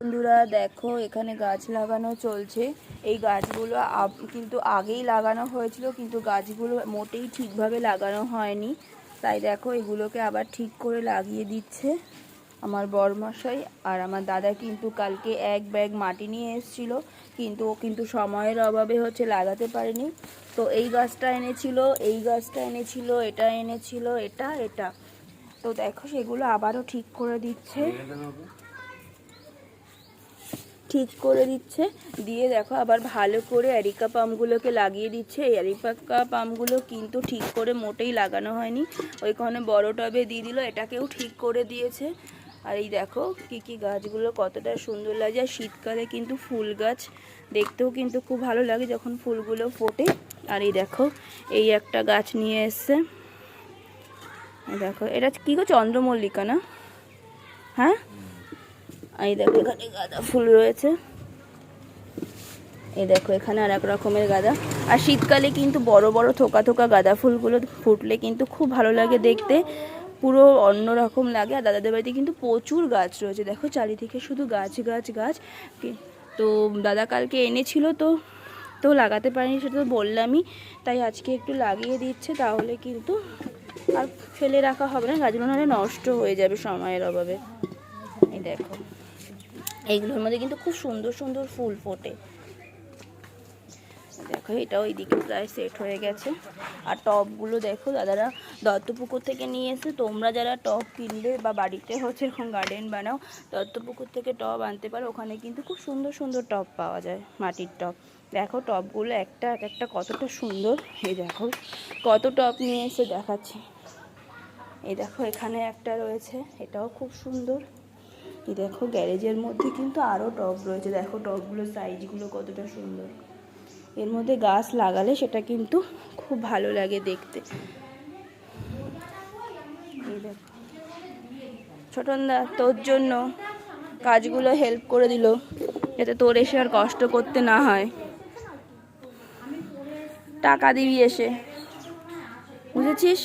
বন্ধুরা দেখো এখানে গাছ লাগানো চলছে। এই গাছগুলো কিন্তু আগেই লাগানো হয়েছিল, কিন্তু গাছগুলো মোটেই ঠিকভাবে লাগানো হয়নি। তাই দেখো এগুলোকে আবার ঠিক করে লাগিয়ে দিচ্ছে আমার বরমশাই। আর আমার দাদা কিন্তু কালকে এক ব্যাগ মাটি নিয়ে এসেছিল, কিন্তু ও কিন্তু সময়ের অভাবে লাগাতে পারেনি। তো এই গাছটা এনেছিল, এই গাছটা এনেছিল, এটা এনেছিল, এটা এটা তো দেখো সেগুলো আবারও ঠিক করে দিচ্ছে, দিয়ে দেখো আবার ভালো করে এরিকা পাম্পগুলোকে লাগিয়ে দিচ্ছে। এই এরিকা পাম্পগুলো কিন্তু ঠিক করে মোটেই লাগানো হয়নি, ওইখানে বড় টবে দিয়ে দিল, এটাকেও ঠিক করে দিয়েছে। আর এই দেখো কি কি গাছগুলো কতটা সুন্দর লাগে। আর শীতকালে কিন্তু ফুল গাছ দেখতেও কিন্তু খুব ভালো লাগে যখন ফুলগুলো ফোটে। আর এই দেখো এই একটা গাছ নিয়ে এসছে, দেখো এটা কি গো, চন্দ্রমল্লিকা না? হ্যাঁ, এই দেখো এখানে গাঁদা ফুল রয়েছে, এই দেখো এখানে আর এক রকমের গাঁদা। আর শীতকালে কিন্তু বড় বড় থোকা থোকা গাঁদা ফুলগুলো ফুটলে কিন্তু খুব ভালো লাগে দেখতে, পুরো অন্যরকম লাগে। আর দাদাদের বাড়িতে কিন্তু প্রচুর গাছ রয়েছে, দেখো চারিদিকে শুধু গাছ গাছ গাছ। তো দাদা কালকে এনেছিল, তো লাগাতে পারিনি, সেটা তো বললামই। তাই আজকে একটু লাগিয়ে দিচ্ছে, তাহলে কিন্তু আর ফেলে রাখা হবে না, গাছগুলো নাহলে নষ্ট হয়ে যাবে সময়ের অভাবে। এই দেখো এইগুলোর মধ্যে কিন্তু খুব সুন্দর সুন্দর ফুল ফোটে। দেখো এটা ওইদিকে প্রায় সেট হয়ে গেছে। আর টবগুলো দেখো দাদারা দত্তপুকুর থেকে নিয়ে এসে, তোমরা যারা টব কিনবে বা বাড়িতে এরকম গার্ডেন বানাও, দত্তপুকুর থেকে টব আনতে পারো, ওখানে কিন্তু খুব সুন্দর সুন্দর টব পাওয়া যায়, মাটির টব। দেখো টবগুলো একটা এক একটা কতটা সুন্দর। এই দেখো কত টব নিয়ে এসে দেখাচ্ছি। এই দেখো এখানে একটা রয়েছে, এটাও খুব সুন্দর। এই দেখো গ্যারেজের মধ্যে কিন্তু আরও টব রয়েছে, দেখো টবগুলোর সাইজগুলো কতটা সুন্দর। এর মধ্যে গাছ লাগালে সেটা কিন্তু খুব ভালো লাগে দেখতে। এই দেখো ছোটনদা তোর জন্য কাজগুলো হেল্প করে দিল, যাতে তোর এসে আর কষ্ট করতে না হয়। টাকা দিবি এসে, বুঝেছিস?